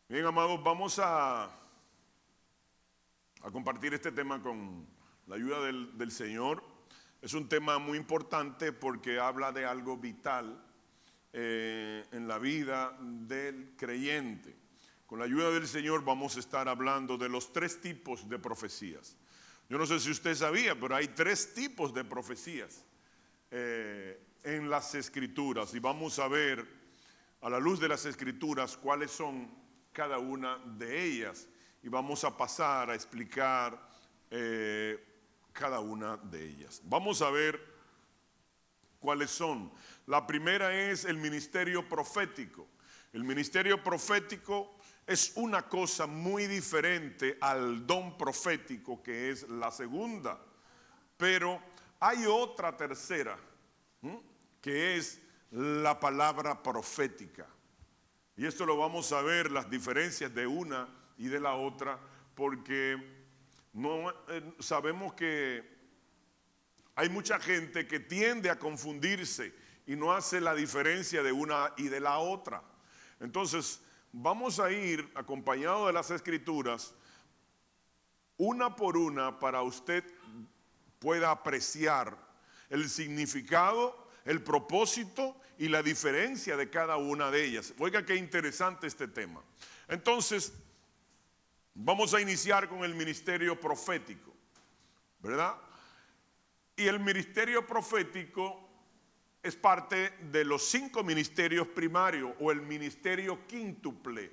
Bien, amados, vamos a compartir este tema con la ayuda del Señor. Es un tema muy importante porque habla de algo vital en la vida del creyente. Con la ayuda del Señor vamos a estar hablando de los 3 tipos de profecías. Yo no sé si usted sabía, pero hay 3 tipos de profecías en las Escrituras. Y vamos a ver a la luz de las Escrituras cuáles son cada una de ellas. Y vamos a pasar a explicar cada una de ellas. Vamos a ver cuáles son. La primera es el ministerio profético. El ministerio profético es una cosa muy diferente al don profético, que es la segunda. Pero hay otra tercera, que es la palabra profética. Y esto lo vamos a ver, las diferencias de una y de la otra, porque no sabemos que hay mucha gente que tiende a confundirse y no hace la diferencia de una y de la otra. Entonces, vamos a ir acompañados de las Escrituras, una por una, para usted pueda apreciar el significado, el propósito y la diferencia de cada una de ellas. Oiga qué interesante este tema. Entonces, vamos a iniciar con el ministerio profético, ¿verdad? Y el ministerio profético es parte de los 5 ministerios primarios o el ministerio quíntuple.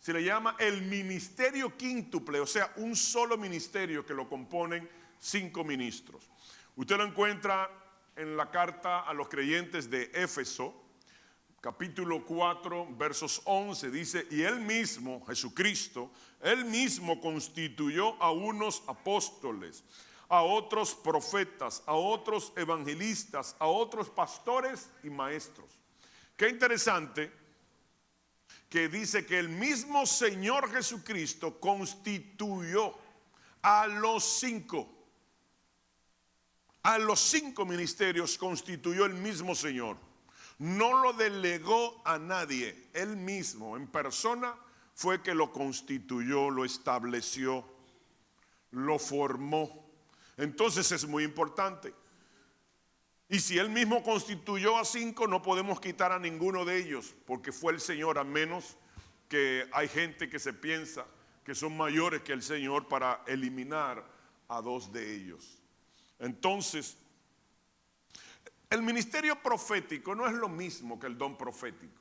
Se le llama el ministerio quíntuple, o sea, un solo ministerio que lo componen 5 ministros. Usted lo encuentra en la carta a los creyentes de Éfeso, capítulo 4, versos 11, dice: y él mismo, Jesucristo, él mismo constituyó a unos apóstoles, a otros profetas, a otros evangelistas, a otros pastores y maestros. Qué interesante que dice que el mismo Señor Jesucristo constituyó a los 5 ministerios, constituyó el mismo Señor. No lo delegó a nadie, él mismo en persona fue que lo constituyó, lo estableció, lo formó. Entonces es muy importante. Y si él mismo constituyó a 5, no podemos quitar a ninguno de ellos, porque fue el Señor, a menos que hay gente que se piensa que son mayores que el Señor para eliminar a 2 de ellos. Entonces, el ministerio profético no es lo mismo que el don profético.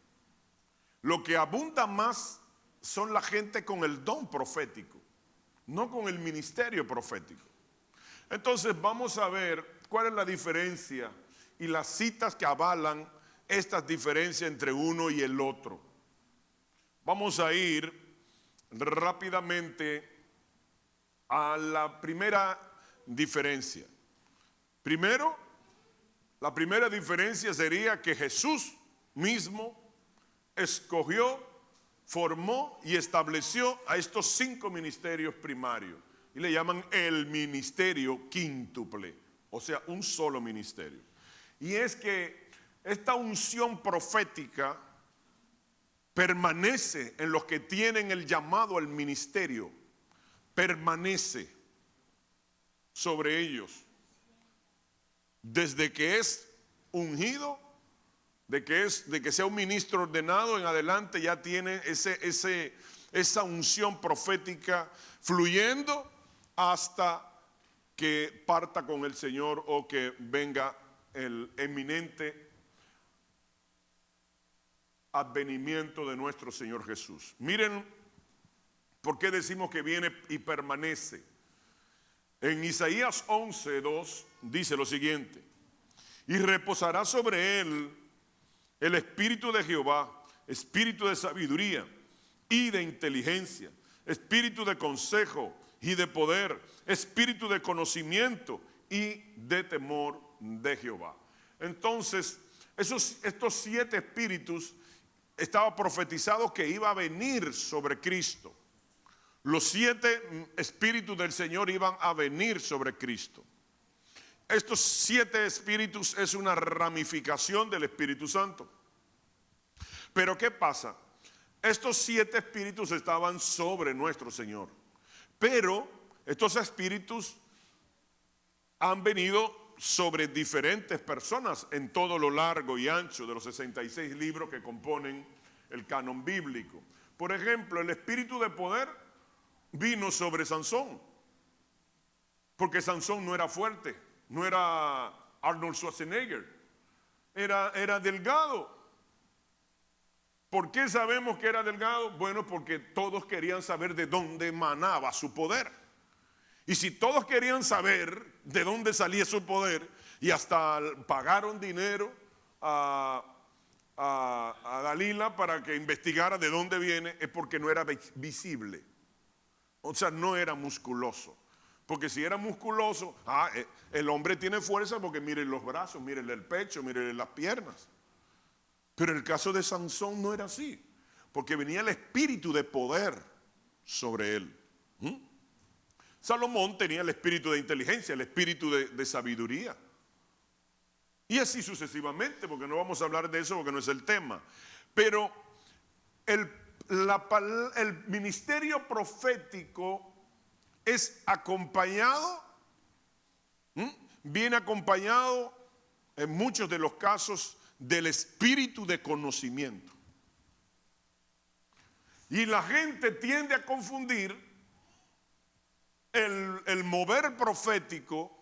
Lo que abunda más son la gente con el don profético, no con el ministerio profético. Entonces vamos a ver cuál es la diferencia y las citas que avalan estas diferencias entre uno y el otro. Vamos a ir rápidamente a la primera diferencia. Primero, la primera diferencia sería que Jesús mismo escogió, formó y estableció a estos 5 ministerios primarios. Y le llaman el ministerio quíntuple, o sea, un solo ministerio. Y es que esta unción profética permanece en los que tienen el llamado al ministerio, permanece sobre ellos. Desde que es ungido, de que sea un ministro ordenado en adelante, ya tiene esa unción profética fluyendo hasta que parta con el Señor o que venga el eminente advenimiento de nuestro Señor Jesús. Miren por qué decimos que viene y permanece. En Isaías 11:2 dice lo siguiente: y reposará sobre él el espíritu de Jehová, espíritu de sabiduría y de inteligencia, espíritu de consejo y de poder, espíritu de conocimiento y de temor de Jehová. Entonces, estos 7 espíritus estaba profetizado que iba a venir sobre Cristo. Los 7 espíritus del Señor iban a venir sobre Cristo. Estos 7 espíritus es una ramificación del Espíritu Santo. Pero ¿qué pasa? estos 7 espíritus estaban sobre nuestro Señor. Pero estos espíritus han venido sobre diferentes personas en todo lo largo y ancho de los 66 libros que componen el canon bíblico. Por ejemplo, el espíritu de poder vino sobre Sansón, porque Sansón no era fuerte, no era Arnold Schwarzenegger, era delgado. ¿Por qué sabemos que era delgado? Bueno, porque todos querían saber de dónde emanaba su poder. Y si todos querían saber de dónde salía su poder, y hasta pagaron dinero a Dalila para que investigara de dónde viene, es porque no era visible. O sea, no era musculoso. Porque si era musculoso, el hombre tiene fuerza porque miren los brazos, miren el pecho, miren las piernas. Pero el caso de Sansón no era así, porque venía el espíritu de poder sobre él. Salomón tenía el espíritu de inteligencia, el espíritu de sabiduría. Y así sucesivamente, porque no vamos a hablar de eso porque no es el tema. Pero el ministerio profético es acompañado, viene acompañado en muchos de los casos del espíritu de conocimiento. Y la gente tiende a confundir el mover profético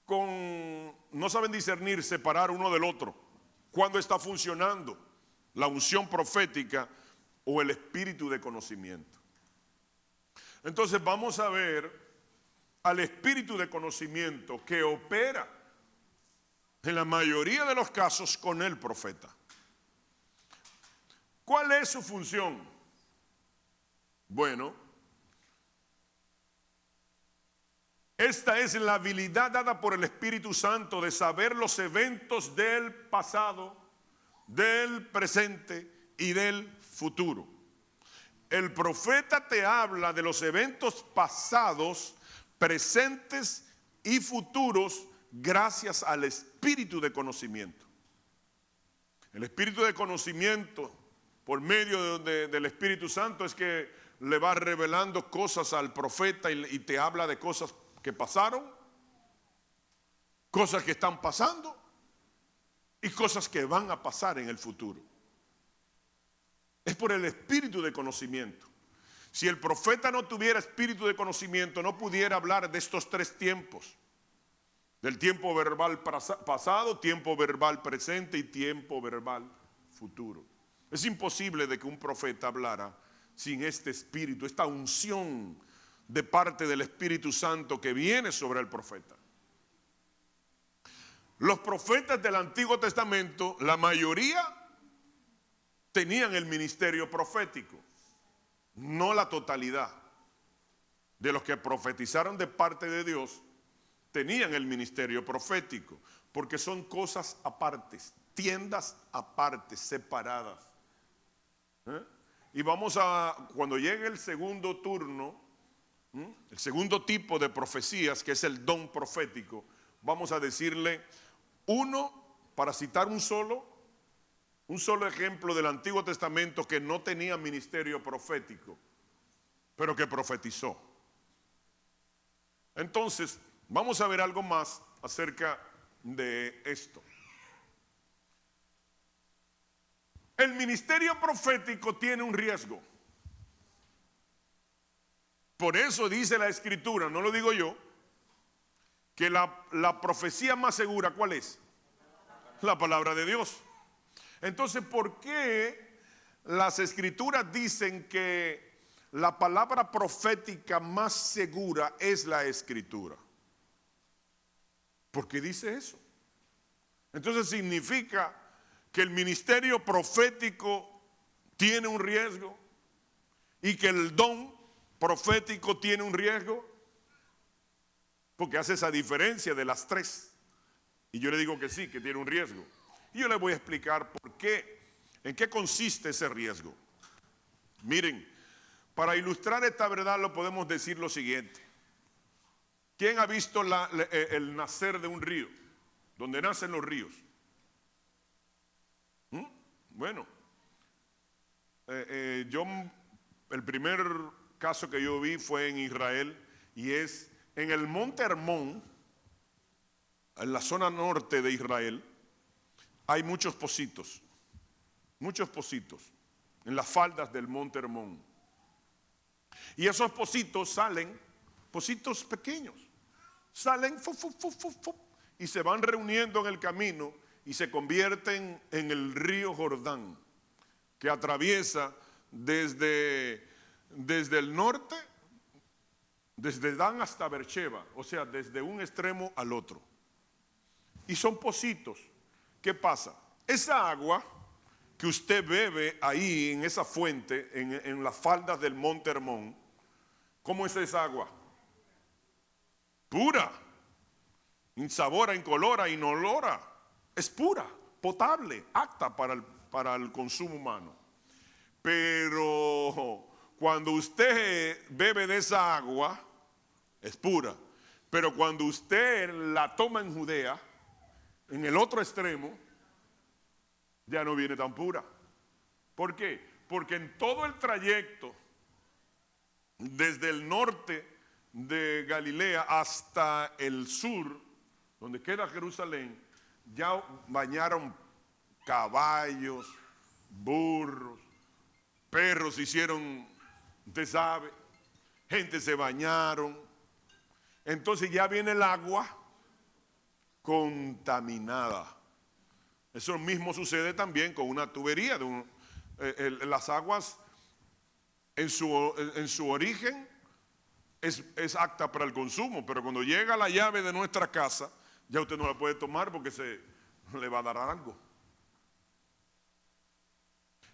con, no saben discernir, separar uno del otro. Cuando está funcionando la unción profética o el espíritu de conocimiento. Entonces vamos a ver al espíritu de conocimiento que opera en la mayoría de los casos con el profeta. ¿Cuál es su función? Bueno, esta es la habilidad dada por el Espíritu Santo de saber los eventos del pasado, del presente y del futuro. El profeta te habla de los eventos pasados, presentes y futuros gracias al espíritu de conocimiento. El espíritu de conocimiento por medio del Espíritu Santo es que le va revelando cosas al profeta y te habla de cosas que pasaron, cosas que están pasando y cosas que van a pasar en el futuro. Es por el espíritu de conocimiento. Si el profeta no tuviera espíritu de conocimiento, no pudiera hablar de estos 3 tiempos. Del tiempo verbal pasado, tiempo verbal presente y tiempo verbal futuro. Es imposible de que un profeta hablara sin este espíritu, esta unción de parte del Espíritu Santo que viene sobre el profeta. Los profetas del Antiguo Testamento, la mayoría tenían el ministerio profético, no la totalidad. De los que profetizaron de parte de Dios, tenían el ministerio profético, porque son cosas apartes, tiendas apartes, separadas. Y vamos a, cuando llegue el segundo turno, el segundo tipo de profecías, que es el don profético, vamos a decirle uno, para citar un solo ejemplo del Antiguo Testamento que no tenía ministerio profético, pero que profetizó. Entonces, vamos a ver algo más acerca de esto. El ministerio profético tiene un riesgo. Por eso dice la Escritura, no lo digo yo, que la profecía más segura, ¿cuál es? La palabra de Dios. Entonces, ¿por qué las Escrituras dicen que la palabra profética más segura es la Escritura? ¿Por qué dice eso? Entonces significa que el ministerio profético tiene un riesgo y que el don profético tiene un riesgo, porque hace esa diferencia de las 3. Y yo le digo que sí, que tiene un riesgo. Y yo le voy a explicar por qué, en qué consiste ese riesgo. Miren, para ilustrar esta verdad lo podemos decir lo siguiente. ¿Quién ha visto el nacer de un río? Donde nacen los ríos. Bueno, el primer caso que yo vi fue en Israel y es en el Monte Hermón, en la zona norte de Israel, hay muchos pocitos en las faldas del Monte Hermón. Y esos pocitos salen, pocitos pequeños, salen y se van reuniendo en el camino y se convierten en el río Jordán, que atraviesa desde el norte, desde Dan hasta Beersheba, o sea, desde un extremo al otro. Y son pocitos. ¿Qué pasa? Esa agua que usted bebe ahí en esa fuente, en las faldas del Monte Hermón, ¿cómo es esa agua? Pura, insabora, incolora, inolora. Es pura, potable, apta para el consumo humano. Pero cuando usted bebe de esa agua, es pura. Pero cuando usted la toma en Judea, en el otro extremo, ya no viene tan pura. ¿Por qué? Porque en todo el trayecto, desde el norte de Galilea hasta el sur, donde queda Jerusalén, ya bañaron caballos, burros, perros hicieron, usted sabe, gente se bañaron. Entonces ya viene el agua contaminada. Eso mismo sucede también con una tubería. Las aguas en su origen es apta para el consumo, pero cuando llega la llave de nuestra casa, ya usted no la puede tomar porque se le va a dar algo.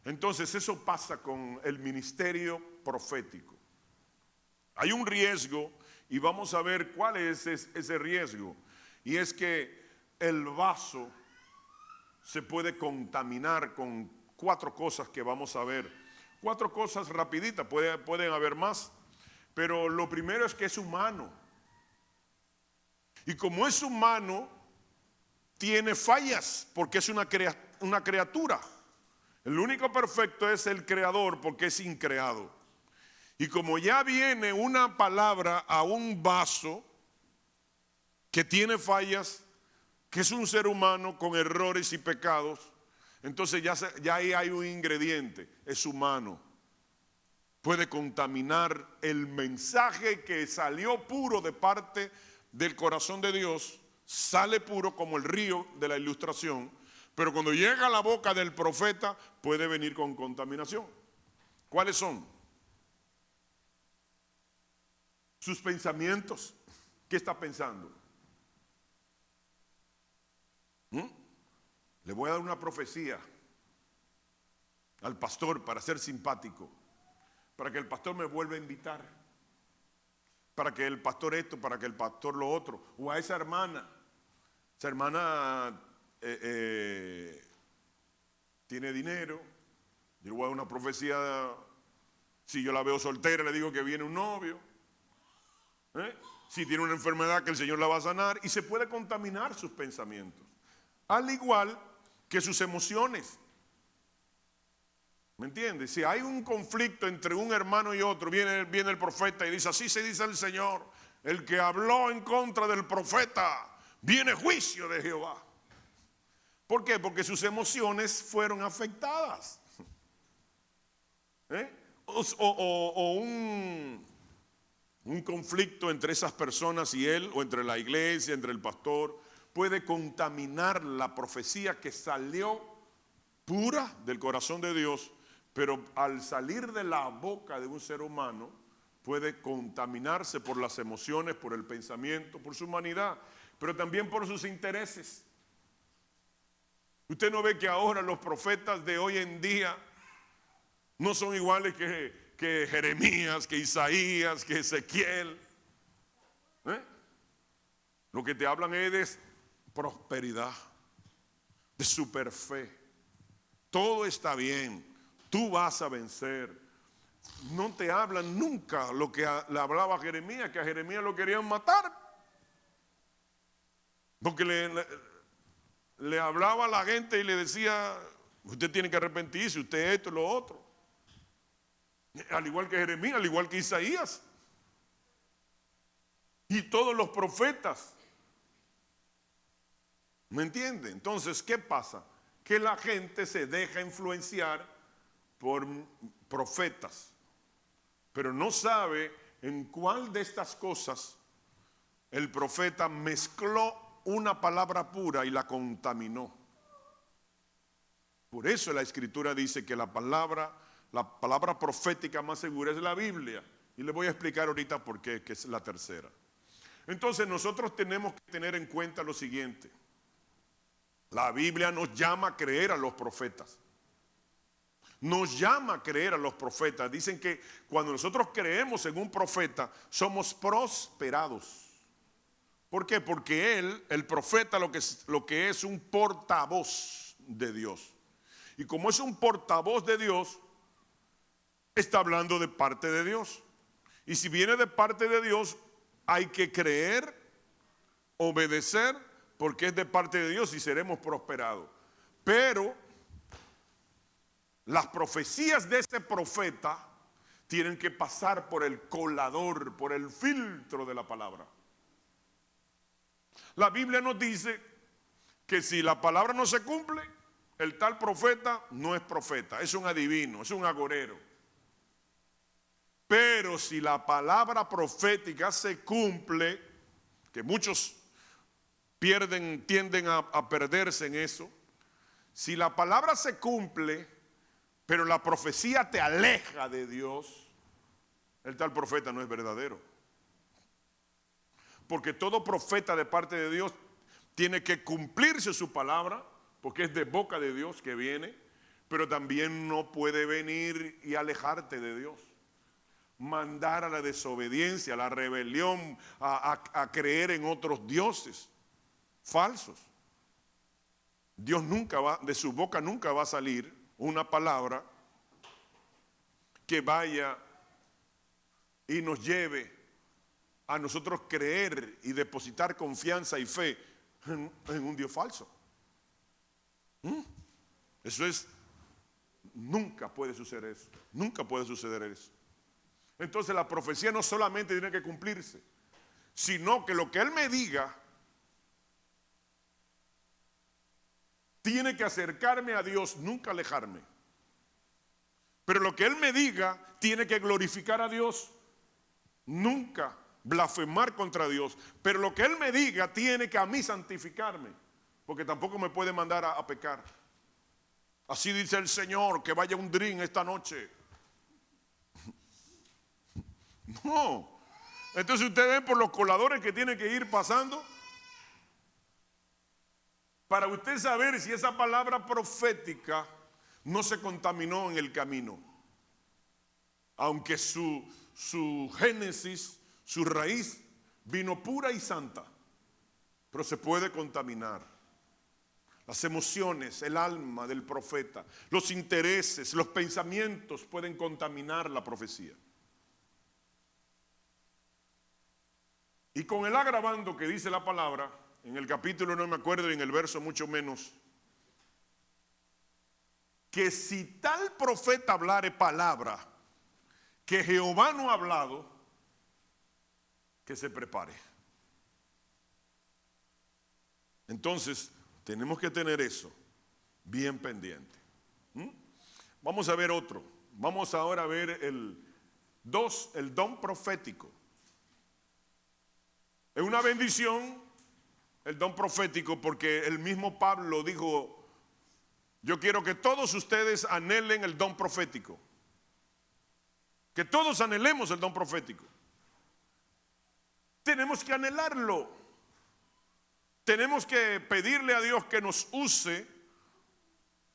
Entonces eso pasa con el ministerio profético. Hay un riesgo y vamos a ver cuál es ese riesgo. Y es que el vaso se puede contaminar con 4 cosas que vamos a ver. 4 cosas rapiditas, pueden haber más. Pero lo primero es que es humano. Y como es humano, tiene fallas porque es una criatura. El único perfecto es el creador porque es increado. Y como ya viene una palabra a un vaso que tiene fallas, que es un ser humano con errores y pecados, entonces ya ahí hay un ingrediente, es humano. Puede contaminar el mensaje que salió puro de parte del corazón de Dios, sale puro como el río de la ilustración, pero cuando llega a la boca del profeta puede venir con contaminación. ¿Cuáles son? Sus pensamientos. ¿Qué está pensando? Le voy a dar una profecía al pastor para ser simpático, para que el pastor me vuelva a invitar, para que el pastor esto, para que el pastor lo otro, o a esa hermana tiene dinero, yo le voy a dar una profecía, si yo la veo soltera le digo que viene un novio, si tiene una enfermedad que el Señor la va a sanar, y se puede contaminar sus pensamientos, al igual que sus emociones. ¿Me entiendes? Si hay un conflicto entre un hermano y otro, viene el profeta y dice, así se dice el Señor, el que habló en contra del profeta, viene juicio de Jehová. ¿Por qué? Porque sus emociones fueron afectadas. O un conflicto entre esas personas y él, o entre la iglesia, entre el pastor, puede contaminar la profecía que salió pura del corazón de Dios, pero al salir de la boca de un ser humano puede contaminarse por las emociones, por el pensamiento, por su humanidad, pero también por sus intereses. Usted no ve que ahora los profetas de hoy en día no son iguales que Jeremías, que Isaías, que Ezequiel. Lo que te hablan es de prosperidad, de superfe. Todo está bien, tú vas a vencer. No te hablan nunca lo que le hablaba a Jeremías, que a Jeremías lo querían matar. Porque le hablaba a la gente y le decía, usted tiene que arrepentirse, usted esto y lo otro. al igual que Jeremías, al igual que Isaías y todos los profetas. ¿Me entiende? Entonces, ¿qué pasa? Que la gente se deja influenciar por profetas, pero no sabe en cuál de estas cosas el profeta mezcló una palabra pura y la contaminó. Por eso la Escritura dice que la palabra profética más segura es la Biblia. Y le voy a explicar ahorita por qué, que es la tercera. Entonces nosotros tenemos que tener en cuenta lo siguiente. La Biblia nos llama a creer a los profetas. Nos llama a creer a los profetas. Dicen que cuando nosotros creemos en un profeta, somos prosperados. ¿Por qué? Porque él, el profeta, lo que es un portavoz de Dios. Y como es un portavoz de Dios, está hablando de parte de Dios. Y si viene de parte de Dios, hay que creer, obedecer, porque es de parte de Dios y seremos prosperados. Pero las profecías de ese profeta tienen que pasar por el colador, por el filtro de la palabra. La Biblia nos dice que si la palabra no se cumple, el tal profeta no es profeta, es un adivino, es un agorero. Pero si la palabra profética se cumple, que muchos tienden a perderse en eso. Si la palabra se cumple, pero la profecía te aleja de Dios, el tal profeta no es verdadero. Porque todo profeta de parte de Dios tiene que cumplirse su palabra, porque es de boca de Dios que viene, pero también no puede venir y alejarte de Dios. Mandar a la desobediencia, a la rebelión, a creer en otros dioses falsos. Dios de su boca nunca va a salir una palabra que vaya y nos lleve a nosotros creer y depositar confianza y fe en un Dios falso. Eso es, nunca puede suceder eso, nunca puede suceder eso. Entonces la profecía no solamente tiene que cumplirse, sino que lo que Él me diga tiene que acercarme a Dios, nunca alejarme. Pero lo que Él me diga tiene que glorificar a Dios, nunca blasfemar contra Dios. Pero lo que Él me diga tiene que a mí santificarme, porque tampoco me puede mandar a pecar. Así dice el Señor, que vaya un drink esta noche. No. Entonces ustedes ven por los coladores que tienen que ir pasando para usted saber si esa palabra profética no se contaminó en el camino. Aunque su génesis, su raíz vino pura y santa, pero se puede contaminar. Las emociones, el alma del profeta, los intereses, los pensamientos pueden contaminar la profecía. Y con el agravando que dice la palabra, en el capítulo no me acuerdo y en el verso mucho menos, que si tal profeta hablare palabra que Jehová no ha hablado, que se prepare. Entonces, tenemos que tener eso bien pendiente. Vamos a ver otro. Vamos ahora a ver el don profético. Es una bendición el don profético porque el mismo Pablo dijo: yo quiero que todos ustedes anhelen el don profético. Que todos anhelemos el don profético. Tenemos que anhelarlo. Tenemos que pedirle a Dios que nos use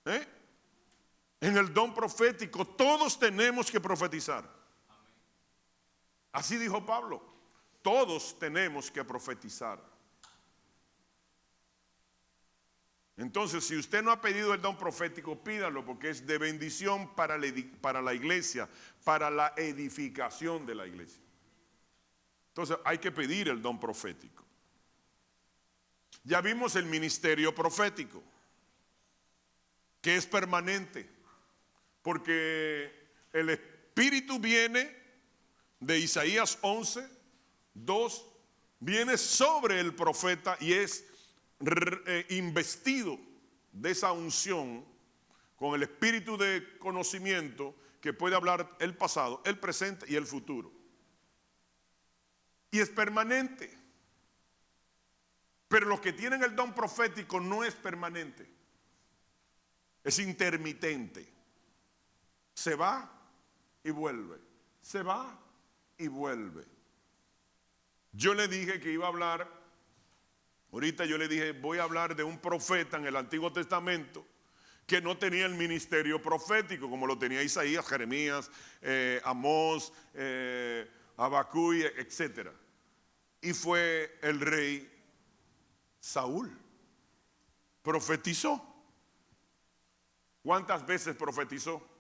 en el don profético. Todos tenemos que profetizar. Así dijo Pablo. Todos tenemos que profetizar. Entonces, si usted no ha pedido el don profético, pídalo, porque es de bendición para la iglesia, para la edificación de la iglesia. Entonces, hay que pedir el don profético. Ya vimos el ministerio profético, que es permanente, porque espíritu viene de Isaías 11, 2, viene sobre el profeta y es investido de esa unción con el espíritu de conocimiento que puede hablar el pasado, el presente y el futuro. Y es permanente. Pero los que tienen el don profético no es permanente, es intermitente. Se va y vuelve, se va y vuelve. Yo le dije que iba a hablar, ahorita yo le dije, voy a hablar de un profeta en el Antiguo Testamento que no tenía el ministerio profético como lo tenía Isaías, Jeremías, Amós, Habacuc, etc. Y fue el rey Saúl. Profetizó. ¿Cuántas veces profetizó?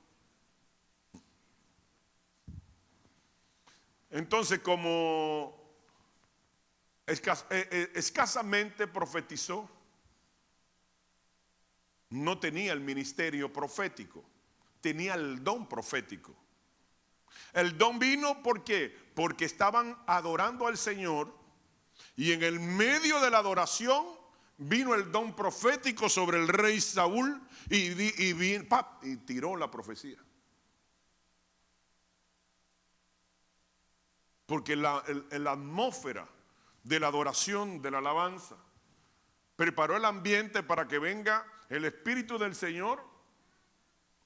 Entonces, como escasamente profetizó, no tenía el ministerio profético, tenía el don profético. El don vino ¿por qué? Porque estaban adorando al Señor y en el medio de la adoración vino el don profético sobre el rey Saúl y tiró la profecía. Porque la atmósfera de la adoración, de la alabanza, preparó el ambiente para que venga el Espíritu del Señor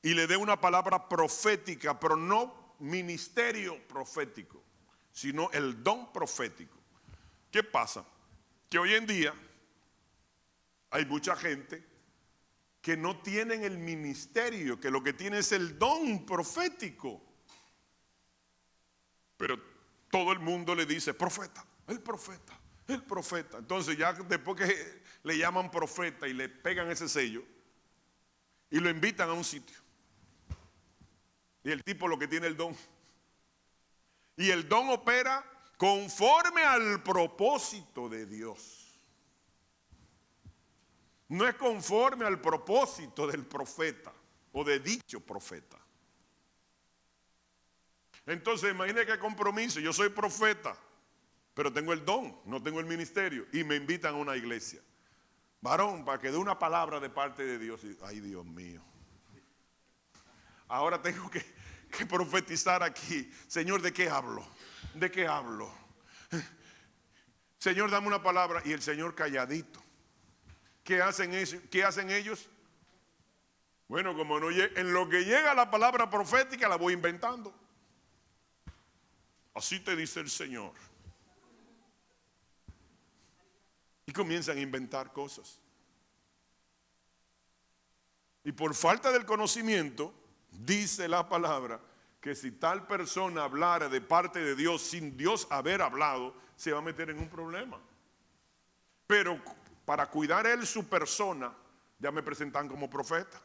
y le dé una palabra profética, pero no ministerio profético, sino el don profético. ¿Qué pasa? Que hoy en día hay mucha gente que no tienen el ministerio, que lo que tiene es el don profético. Pero todo el mundo le dice profeta, el profeta, el profeta. Entonces ya después que le llaman profeta y le pegan ese sello y lo invitan a un sitio. Y el tipo lo que tiene el don. Y el don opera conforme al propósito de Dios. No es conforme al propósito del profeta o de dicho profeta. Entonces imagine qué compromiso. Yo soy profeta, pero tengo el don, no tengo el ministerio. Y me invitan a una iglesia. Varón, para que dé una palabra de parte de Dios. Ay, Dios mío. Ahora tengo que profetizar aquí. Señor, ¿de qué hablo? ¿De qué hablo? Señor, dame una palabra. Y el Señor calladito. ¿Qué hacen ellos? Bueno, como no en lo que llega la palabra profética la voy inventando. Así te dice el Señor. Y comienzan a inventar cosas. Y por falta del conocimiento, dice la palabra, que si tal persona hablara de parte de Dios sin Dios haber hablado, se va a meter en un problema. Pero para cuidar él su persona, ya me presentan como profeta.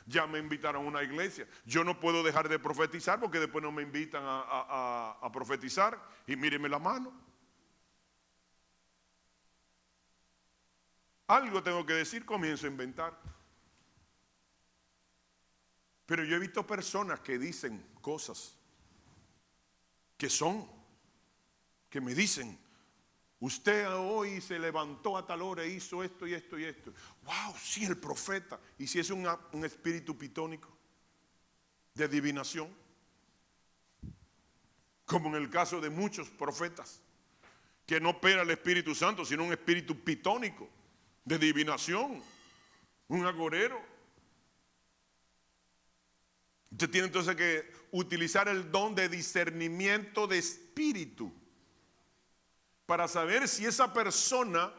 Ya me invitaron a una iglesia. Yo no puedo dejar de profetizar porque después no me invitan a profetizar. Y míreme la mano. Algo tengo que decir, comienzo a inventar. Pero yo he visto personas que dicen cosas que me dicen, usted hoy se levantó a tal hora e hizo esto y esto y esto. Wow, sí, el profeta. ¿Y si es un espíritu pitónico de adivinación? Como en el caso de muchos profetas, que no opera el Espíritu Santo, sino un espíritu pitónico de adivinación, un agorero. Usted tiene entonces que utilizar el don de discernimiento de espíritu para saber si esa persona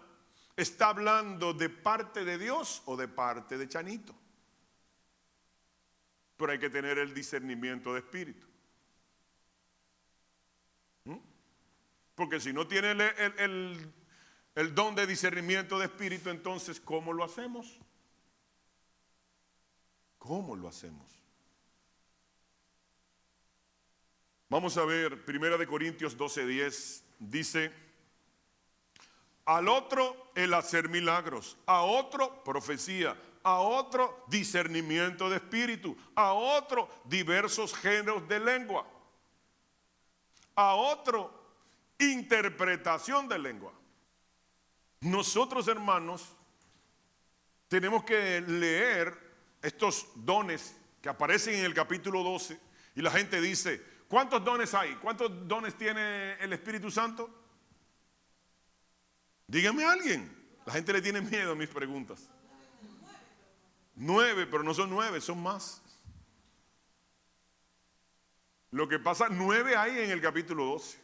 está hablando de parte de Dios o de parte de Chanito. Pero hay que tener el discernimiento de espíritu. Porque si no tiene el don de discernimiento de espíritu, entonces ¿cómo lo hacemos? ¿Cómo lo hacemos? Vamos a ver, 1 Corintios 12:10 dice, al otro el hacer milagros, a otro profecía, a otro discernimiento de espíritu, a otro diversos géneros de lengua, a otro interpretación de lengua. Nosotros, hermanos, tenemos que leer estos dones que aparecen en el capítulo 12 y la gente dice, ¿cuántos dones hay? ¿Cuántos dones tiene el Espíritu Santo? Dígame a alguien. La gente le tiene miedo a mis preguntas. 9, pero no son 9, son más. Lo que pasa, 9 hay en el capítulo 12.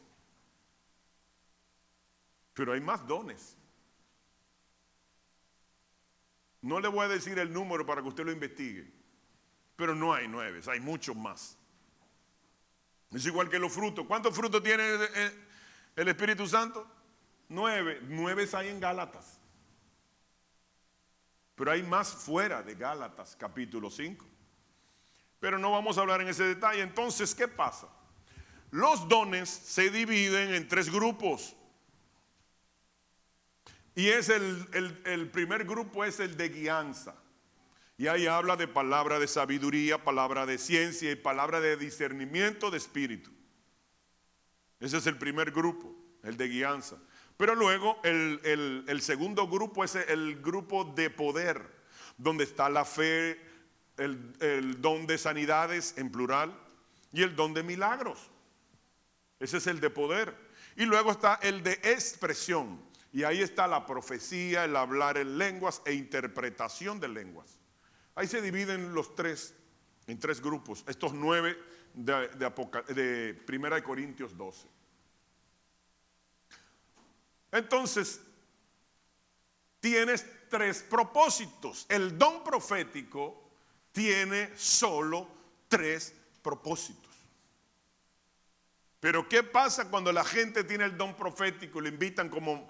Pero hay más dones. No le voy a decir el número para que usted lo investigue. Pero no hay 9, hay muchos más. Es igual que los frutos. ¿Cuántos frutos tiene el Espíritu Santo? 9. 9 hay en Gálatas. Pero hay más fuera de Gálatas, capítulo 5. Pero no vamos a hablar en ese detalle. Entonces, ¿qué pasa? Los dones se dividen en 3 grupos. Y es el primer grupo es el de guianza. Y ahí habla de palabra de sabiduría, palabra de ciencia y palabra de discernimiento de espíritu. Ese es el primer grupo, el de guianza. Pero luego el segundo grupo es el grupo de poder, donde está la fe, el don de sanidades en plural y el don de milagros. Ese es el de poder. Y luego está el de expresión. Y ahí está la profecía, el hablar en lenguas e interpretación de lenguas. Ahí se dividen los 3 en 3 grupos, estos 9 de 1 Corintios 12. Entonces, tienes 3 propósitos. El don profético tiene solo 3 propósitos. Pero ¿qué pasa cuando la gente tiene el don profético y le invitan como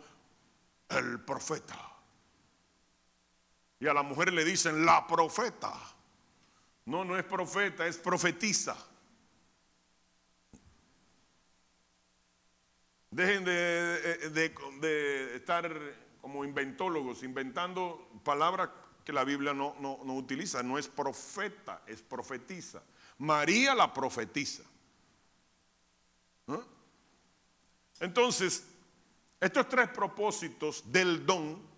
el profeta? Y a la mujer le dicen la profeta. No, no es profeta, es profetiza. Dejen de estar como inventólogos, inventando palabras que la Biblia no utiliza. No es profeta, es profetiza. María la profetiza. ¿Eh? Entonces, estos 3 propósitos del don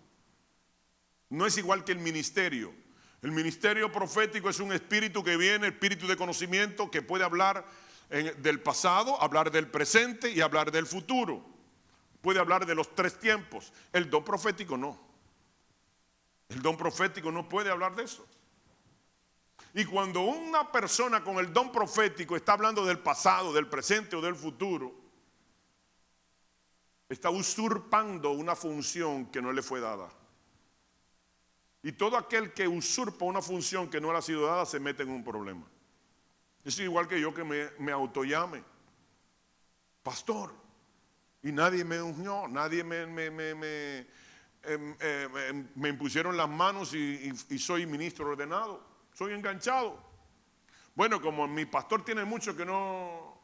no es igual que el ministerio. El ministerio profético es un espíritu que viene, espíritu de conocimiento que puede hablar del pasado, hablar del presente y hablar del futuro. Puede hablar de los 3 tiempos. El don profético no. El don profético no puede hablar de eso. Y cuando una persona con el don profético está hablando del pasado, del presente o del futuro, está usurpando una función que no le fue dada. Y todo aquel que usurpa una función que no le ha sido dada se mete en un problema. Es igual que yo que me autollame pastor y nadie me ungió, nadie me impusieron las manos y soy ministro ordenado, soy enganchado. Bueno, como mi pastor tiene mucho que no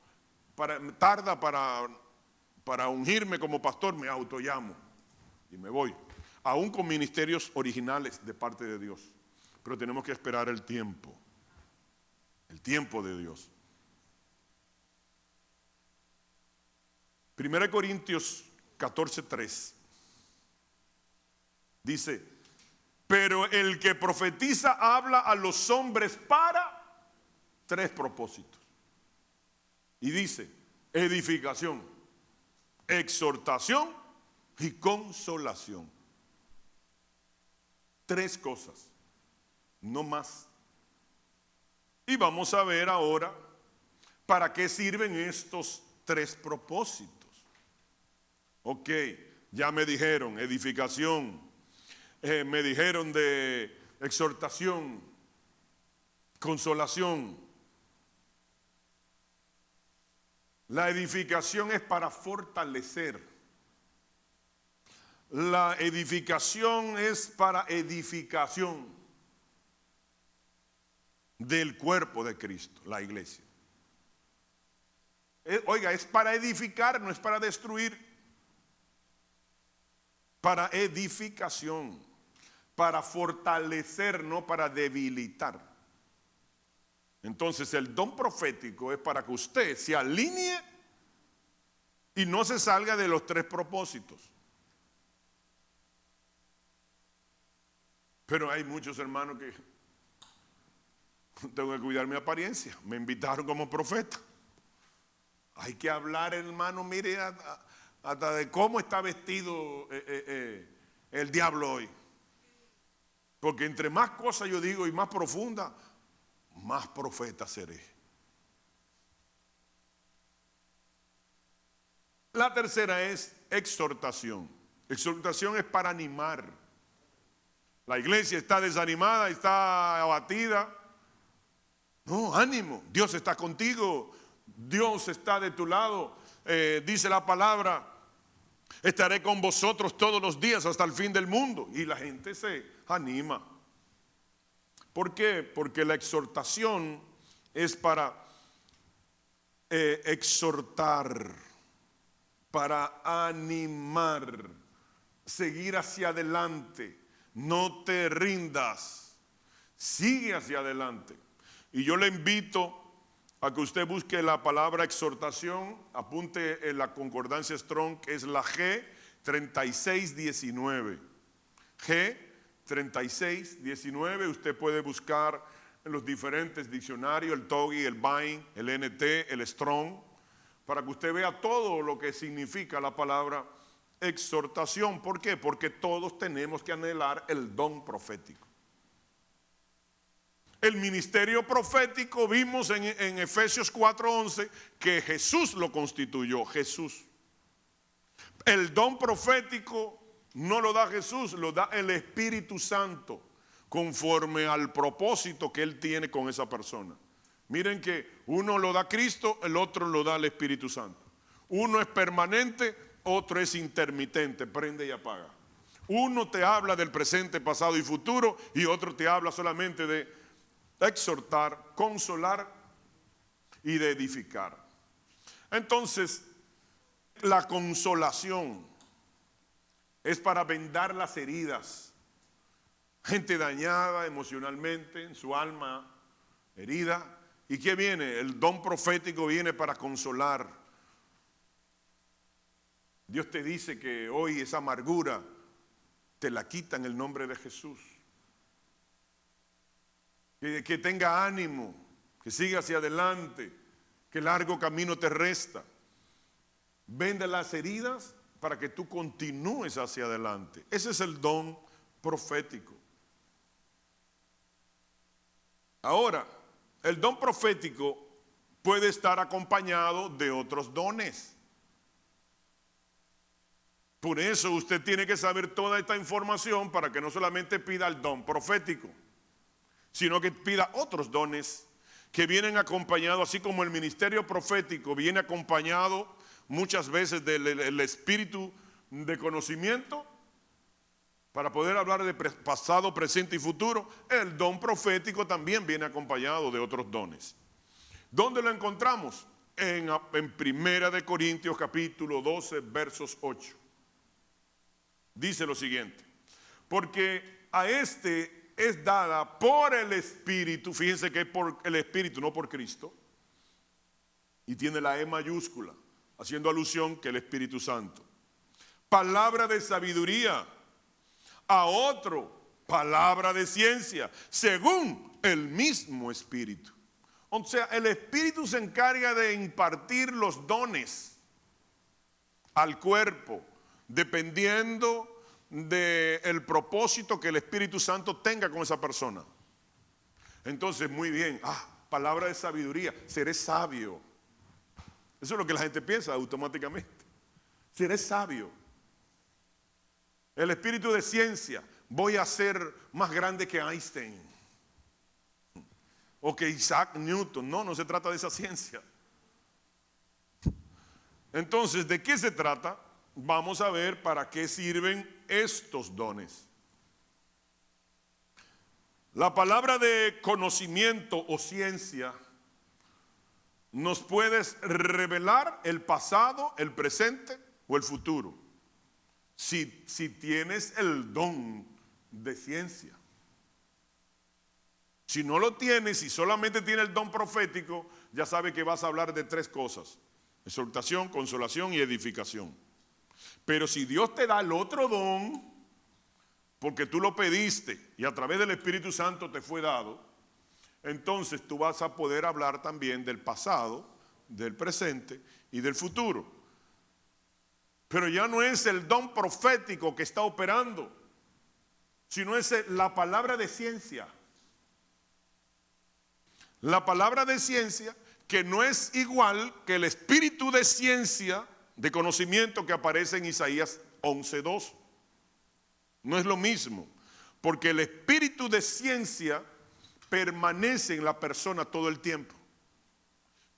tarda para ungirme como pastor, me autollamo y me voy. Aún con ministerios originales de parte de Dios. Pero tenemos que esperar el tiempo de Dios. 1 Corintios 14:3 dice, pero el que profetiza habla a los hombres para 3 propósitos. Y dice, edificación, exhortación y consolación. 3 cosas, no más. Y vamos a ver ahora para qué sirven estos 3 propósitos. Ok, ya me dijeron edificación, me dijeron de exhortación, consolación. La edificación es para fortalecer. La edificación es para edificación del cuerpo de Cristo, la iglesia. Oiga, es para edificar, no es para destruir. Para edificación. para fortalecer, no para debilitar. Entonces el don profético es para que usted se alinee y no se salga de los 3 propósitos. Pero hay muchos hermanos que tengo que cuidar mi apariencia. Me invitaron como profeta. Hay que hablar, hermano, mire hasta de cómo está vestido el diablo hoy. Porque entre más cosas yo digo y más profunda, más profeta seré. La tercera es exhortación. Exhortación es para animar. La iglesia está desanimada, está abatida. No, ánimo, Dios está contigo, Dios está de tu lado. Dice la palabra, estaré con vosotros todos los días hasta el fin del mundo. Y la gente se anima. ¿Por qué? Porque la exhortación es para exhortar, para animar, seguir hacia adelante. No te rindas, sigue hacia adelante. Y yo le invito a que usted busque la palabra exhortación, apunte en la concordancia Strong, que es la G3619. G3619, usted puede buscar en los diferentes diccionarios, el TOGI, el BINE, el NT, el Strong, para que usted vea todo lo que significa la palabra exhortación. ¿Por qué? Porque todos tenemos que anhelar el don profético. El ministerio profético vimos en Efesios 4:11 que Jesús lo constituyó, Jesús. El don profético no lo da Jesús, lo da el Espíritu Santo, conforme al propósito que Él tiene con esa persona. Miren que uno lo da Cristo, el otro lo da el Espíritu Santo. Uno es permanente, otro es intermitente, prende y apaga. Uno te habla del presente, pasado y futuro, y otro te habla solamente de exhortar, consolar y de edificar. Entonces, la consolación es para vendar las heridas. Gente dañada emocionalmente, en su alma herida. ¿Y qué viene? El don profético viene para consolar. Dios te dice que hoy esa amargura te la quita en el nombre de Jesús. Que tenga ánimo, que siga hacia adelante, que largo camino te resta. Vende las heridas para que tú continúes hacia adelante. Ese es el don profético. Ahora, el don profético puede estar acompañado de otros dones. Por eso usted tiene que saber toda esta información para que no solamente pida el don profético, sino que pida otros dones que vienen acompañados, así como el ministerio profético viene acompañado muchas veces del espíritu de conocimiento, para poder hablar de pasado, presente y futuro. El don profético también viene acompañado de otros dones. ¿Dónde lo encontramos? En 1 Corintios capítulo 12, versos 8. Dice lo siguiente: porque a este es dada por el Espíritu, fíjense que es por el Espíritu, no por Cristo, y tiene la E mayúscula, haciendo alusión que el Espíritu Santo. Palabra de sabiduría, a otro palabra de ciencia, según el mismo Espíritu. O sea, el Espíritu se encarga de impartir los dones al cuerpo, dependiendo del propósito que el Espíritu Santo tenga con esa persona. Entonces, muy bien, palabra de sabiduría, seré sabio. Eso es lo que la gente piensa automáticamente. Seré sabio. El espíritu de ciencia, voy a ser más grande que Einstein o que Isaac Newton. No se trata de esa ciencia. Entonces, ¿de qué se trata? Vamos a ver para qué sirven estos dones. La palabra de conocimiento o ciencia nos puede revelar el pasado, el presente o el futuro. Si tienes el don de ciencia. Si no lo tienes, si solamente tienes el don profético, ya sabes que vas a hablar de 3 cosas: exhortación, consolación y edificación. Pero si Dios te da el otro don, porque tú lo pediste y a través del Espíritu Santo te fue dado, entonces tú vas a poder hablar también del pasado, del presente y del futuro. Pero ya no es el don profético que está operando, sino es la palabra de ciencia. La palabra de ciencia, que no es igual que el espíritu de ciencia, de conocimiento que aparece en Isaías 11:2. No es lo mismo, porque el espíritu de ciencia permanece en la persona todo el tiempo.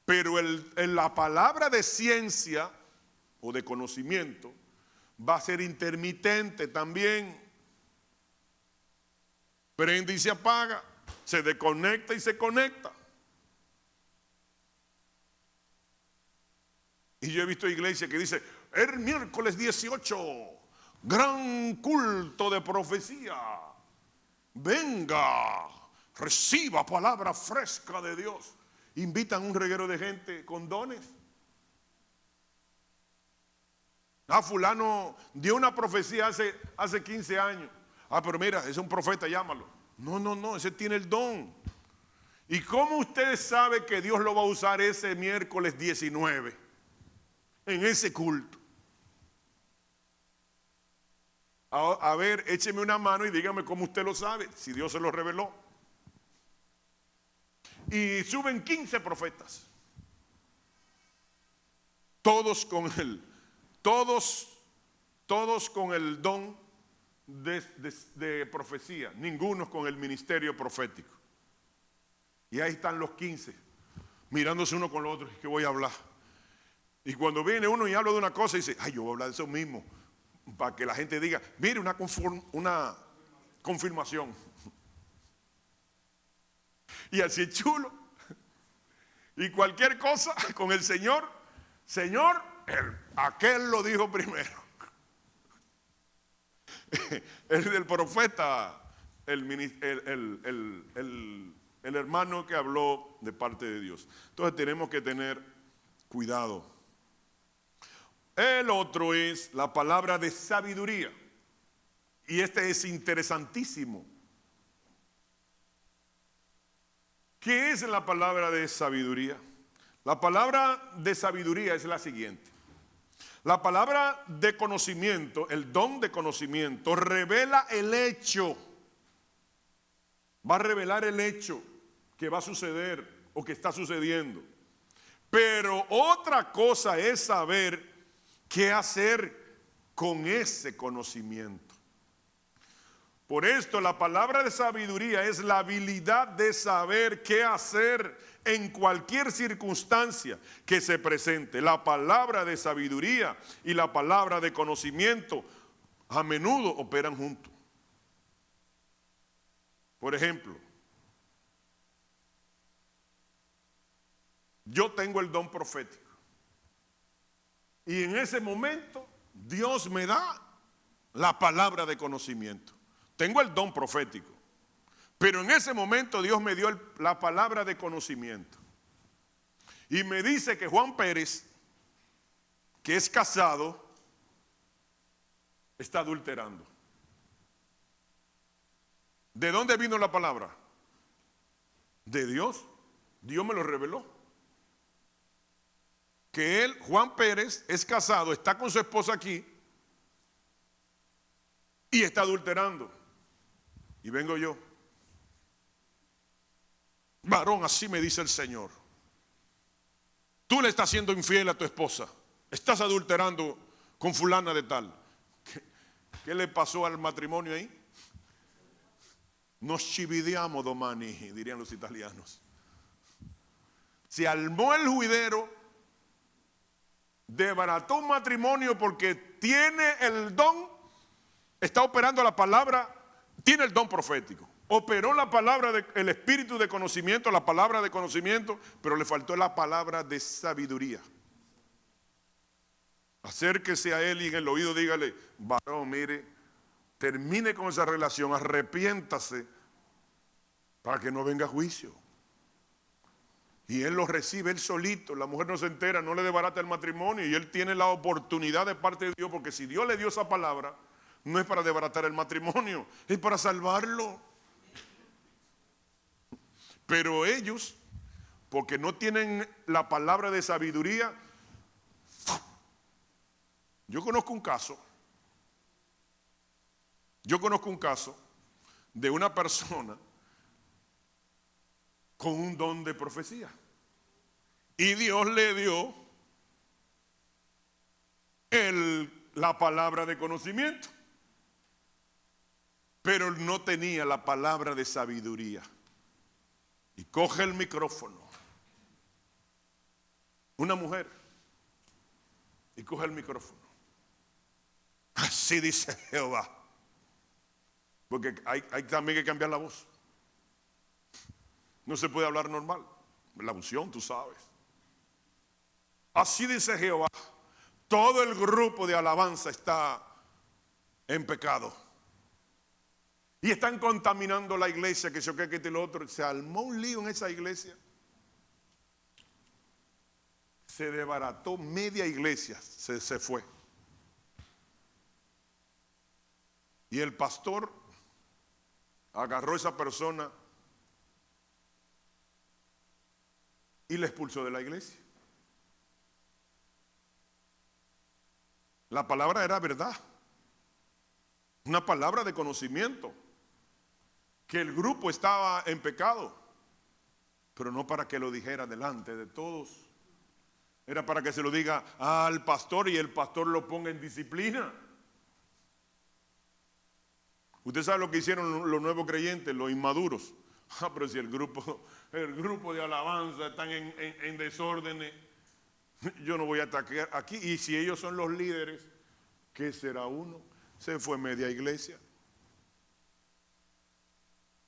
Pero la palabra de ciencia o de conocimiento va a ser intermitente también. Prende y se apaga, se desconecta y se conecta. Y yo he visto iglesias que dicen: el miércoles 18, gran culto de profecía. Venga, reciba palabra fresca de Dios. Invitan un reguero de gente con dones. Fulano dio una profecía hace 15 años. Pero mira, es un profeta, llámalo. No, ese tiene el don. ¿Y cómo usted sabe que Dios lo va a usar ese miércoles 19 en ese culto? A ver, écheme una mano y dígame cómo usted lo sabe, si Dios se lo reveló. Y suben 15 profetas, todos con el don de profecía, ninguno con el ministerio profético. Y ahí están los 15 mirándose uno con el otro. ¿Qué voy a hablar? Y cuando viene uno y habla de una cosa, dice: yo voy a hablar de eso mismo, para que la gente diga: mire, una confirmación. Y así es chulo. Y cualquier cosa con el Señor, aquel lo dijo primero. El profeta, el hermano que habló de parte de Dios. Entonces tenemos que tener cuidado. El otro es la palabra de sabiduría. Y este es interesantísimo. ¿Qué es la palabra de sabiduría? La palabra de sabiduría es la siguiente. La palabra de conocimiento, el don de conocimiento, revela el hecho. Va a revelar el hecho que va a suceder o que está sucediendo. Pero otra cosa es saber qué hacer con ese conocimiento. Por esto la palabra de sabiduría es la habilidad de saber qué hacer en cualquier circunstancia que se presente. La palabra de sabiduría y la palabra de conocimiento a menudo operan juntos. Por ejemplo, yo tengo el don profético y en ese momento Dios me da la palabra de conocimiento. Tengo el don profético, pero en ese momento Dios me dio la palabra de conocimiento. Y me dice que Juan Pérez, que es casado, está adulterando. ¿De dónde vino la palabra? De Dios. Dios me lo reveló. Que él, Juan Pérez, es casado, está con su esposa aquí y está adulterando. Y vengo yo: varón, así me dice el Señor, tú le estás siendo infiel a tu esposa, estás adulterando con fulana de tal. ¿Qué le pasó al matrimonio ahí? Nos chividiamo domani, dirían los italianos. Se armó el juidero, desbarató un matrimonio porque tiene el don, está operando la palabra. Tiene el don profético, operó la palabra el espíritu de conocimiento, la palabra de conocimiento, pero le faltó la palabra de sabiduría. Acérquese a él y en el oído dígale: varón, mire, termine con esa relación, arrepiéntase para que no venga juicio. Y él lo recibe él solito, la mujer no se entera, no le desbarata el matrimonio y él tiene la oportunidad de parte de Dios, porque si Dios le dio esa palabra, no es para desbaratar el matrimonio, es para salvarlo. Pero ellos, porque no tienen la palabra de sabiduría, yo conozco un caso de una persona con un don de profecía. Y Dios le dio la palabra de conocimiento, pero no tenía la palabra de sabiduría. Y coge el micrófono, una mujer, y coge el micrófono. Así dice Jehová. Porque hay también que cambiar la voz. No se puede hablar normal. La unción, tú sabes. Así dice Jehová. Todo el grupo de alabanza está en pecado. Y están contaminando la iglesia, que yo que este y lo otro. Se armó un lío en esa iglesia. Se desbarató media iglesia, se fue. Y el pastor agarró a esa persona y la expulsó de la iglesia. La palabra era verdad, una palabra de conocimiento, que el grupo estaba en pecado, pero no para que lo dijera delante de todos, era para que se lo diga al pastor y el pastor lo ponga en disciplina. Usted sabe lo que hicieron los nuevos creyentes, los inmaduros. Pero si el grupo de alabanza están en desórdenes, yo no voy a atacar aquí. Y si ellos son los líderes, ¿qué será uno? Se fue media iglesia.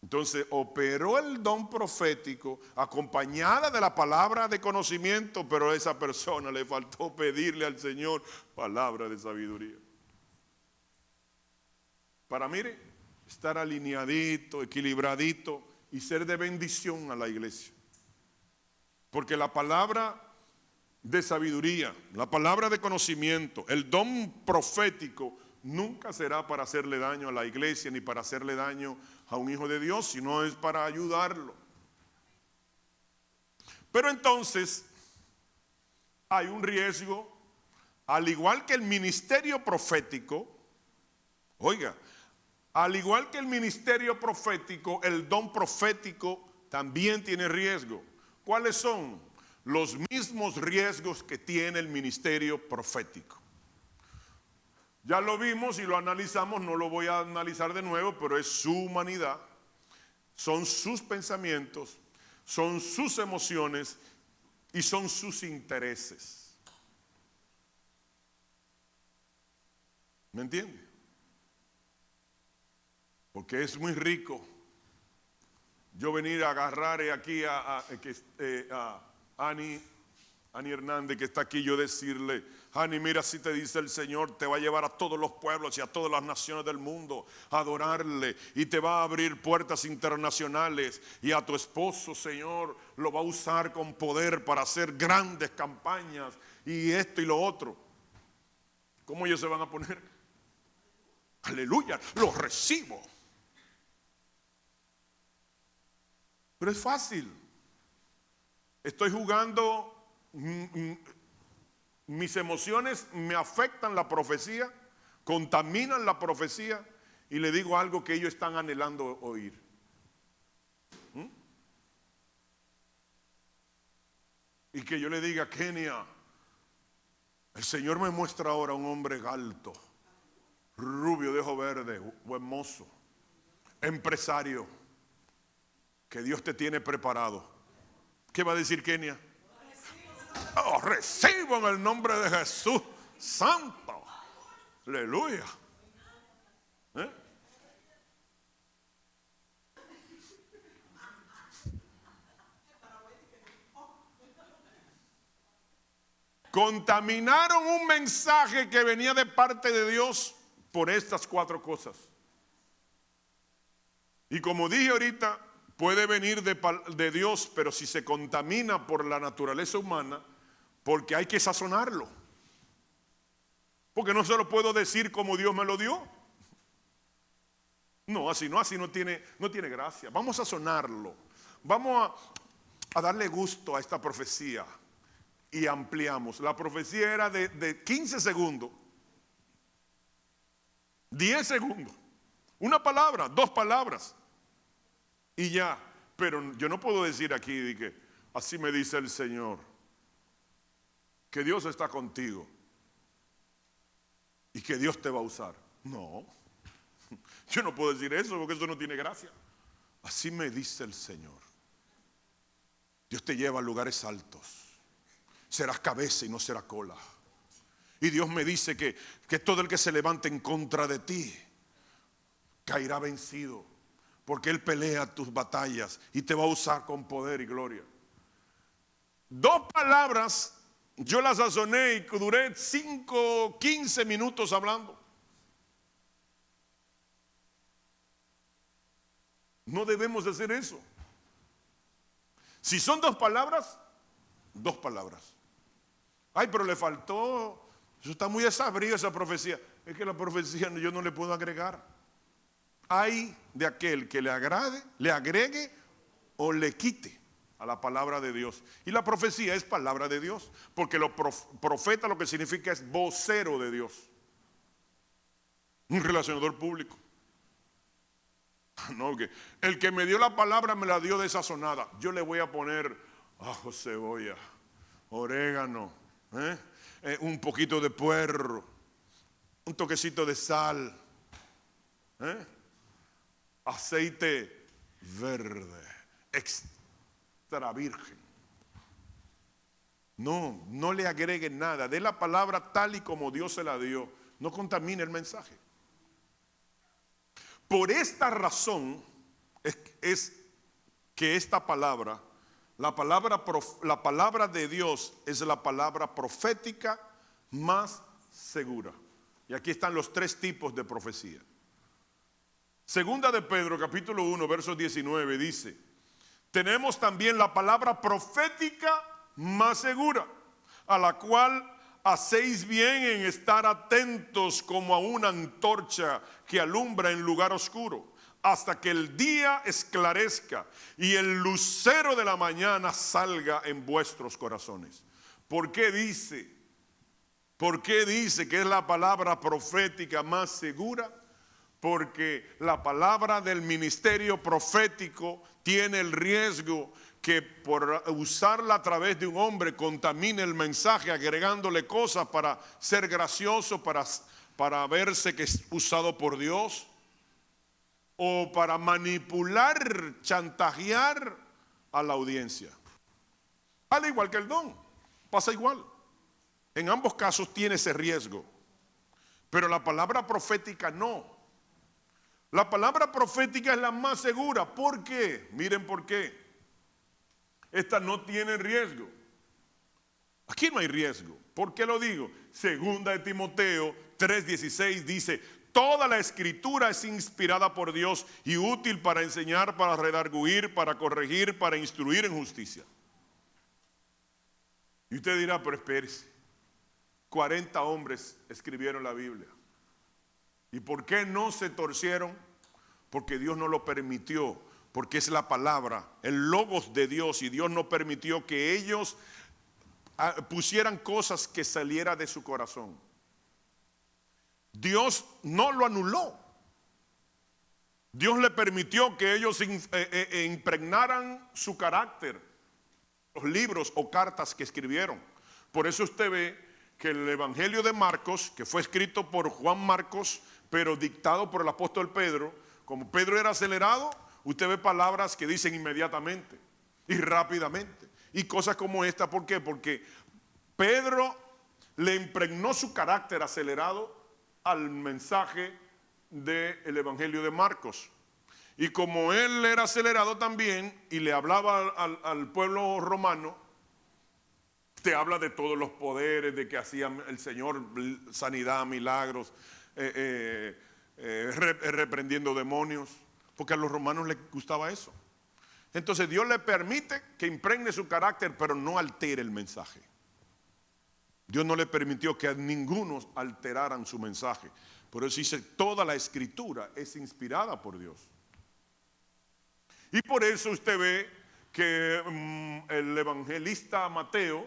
Entonces operó el don profético acompañada de la palabra de conocimiento, pero a esa persona le faltó pedirle al Señor palabra de sabiduría. Para, mire, estar alineadito, equilibradito y ser de bendición a la iglesia. Porque la palabra de sabiduría, la palabra de conocimiento, el don profético nunca será para hacerle daño a la iglesia ni para hacerle daño a un hijo de Dios, sino es para ayudarlo. Pero entonces hay un riesgo, al igual que el ministerio profético, oiga, al igual que el ministerio profético, el don profético también tiene riesgo. ¿Cuáles son? Los mismos riesgos que tiene el ministerio profético. Ya lo vimos y lo analizamos, no lo voy a analizar de nuevo, pero es su humanidad, son sus pensamientos, son sus emociones y son sus intereses. ¿Me entiende? Porque es muy rico yo venir a agarrar aquí a Ani Hernández, que está aquí, yo decirle: Ani, mira, si te dice el Señor, te va a llevar a todos los pueblos y a todas las naciones del mundo a adorarle, y te va a abrir puertas internacionales, y a tu esposo, Señor, lo va a usar con poder para hacer grandes campañas y esto y lo otro. ¿Cómo ellos se van a poner? Aleluya, lo recibo. Pero es fácil. Estoy jugando, mis emociones me afectan la profecía, contaminan la profecía, y le digo algo que ellos están anhelando oír. Y que yo le diga: Kenia, el Señor me muestra ahora un hombre alto, rubio, de ojo verde, buen mozo, empresario, que Dios te tiene preparado. ¿Qué va a decir Kenia? Oh, recibo en el nombre de Jesús santo. Aleluya. Contaminaron un mensaje que venía de parte de Dios por estas 4 cosas. Y como dije ahorita, puede venir de Dios, pero si se contamina por la naturaleza humana, porque hay que sazonarlo. Porque no se lo puedo decir como Dios me lo dio. No, así no tiene gracia. Vamos a sazonarlo. Vamos a darle gusto a esta profecía. Y ampliamos. La profecía era de 15 segundos. 10 segundos. Una palabra, 2 palabras. Y ya. Pero yo no puedo decir aquí de que así me dice el Señor. Que Dios está contigo. Y que Dios te va a usar. No. Yo no puedo decir eso porque eso no tiene gracia. Así me dice el Señor. Dios te lleva a lugares altos. Serás cabeza y no será cola. Y Dios me dice que todo el que se levante en contra de ti caerá vencido. Porque Él pelea tus batallas y te va a usar con poder y gloria. 2 palabras, yo las sazoné y duré 15 minutos hablando. No debemos hacer eso. Si son 2 palabras, 2 palabras. Ay, pero le faltó, eso está muy desabrido esa profecía. Es que la profecía yo no le puedo agregar. Hay de aquel que le agrade, le agregue o le quite a la palabra de Dios. Y la profecía es palabra de Dios, porque lo profeta lo que significa es vocero de Dios. Un relacionador público. No, que el que me dio la palabra me la dio desazonada. Yo le voy a poner ajo, cebolla, orégano, un poquito de puerro, un toquecito de sal, aceite verde, extra virgen. No le agregue nada. De la palabra tal y como Dios se la dio. No contamine el mensaje. Por esta razón es que esta palabra, la palabra de Dios es la palabra profética más segura. Y aquí están los 3 tipos de profecía. Segunda de Pedro, capítulo 1, verso 19, dice: tenemos también la palabra profética más segura, a la cual hacéis bien en estar atentos como a una antorcha que alumbra en lugar oscuro, hasta que el día esclarezca y el lucero de la mañana salga en vuestros corazones. ¿Por qué dice que es la palabra profética más segura? Porque la palabra del ministerio profético tiene el riesgo que por usarla a través de un hombre contamine el mensaje, agregándole cosas para ser gracioso, para verse que es usado por Dios, o para manipular, chantajear a la audiencia. Al igual que el don, pasa igual. En ambos casos tiene ese riesgo, pero la palabra profética no. La palabra profética es la más segura. ¿Por qué? Miren por qué. Esta no tiene riesgo. Aquí no hay riesgo. ¿Por qué lo digo? Segunda de Timoteo 3:16 dice: toda la escritura es inspirada por Dios y útil para enseñar, para redarguir, para corregir, para instruir en justicia. Y usted dirá, pero espérese, 40 hombres escribieron la Biblia. ¿Y por qué no se torcieron? Porque Dios no lo permitió. Porque es la palabra, el logos de Dios, y Dios no permitió que ellos pusieran cosas que saliera de su corazón. Dios no lo anuló. Dios le permitió que ellos impregnaran su carácter, los libros o cartas que escribieron. Por eso usted ve que el Evangelio de Marcos, que fue escrito por Juan Marcos, pero dictado por el apóstol Pedro, como Pedro era acelerado, usted ve palabras que dicen inmediatamente y rápidamente. Y cosas como esta, ¿por qué? Porque Pedro le impregnó su carácter acelerado al mensaje del Evangelio de Marcos. Y como él era acelerado también y le hablaba al pueblo romano, te habla de todos los poderes, de que hacía el Señor sanidad, milagros, reprendiendo demonios. porque a los romanos les gustaba eso. Entonces Dios le permite que impregne su carácter, pero no altere el mensaje. Dios no le permitió que a ninguno alteraran su mensaje. Por eso dice, toda la escritura es inspirada por Dios. Y por eso usted ve que el evangelista Mateo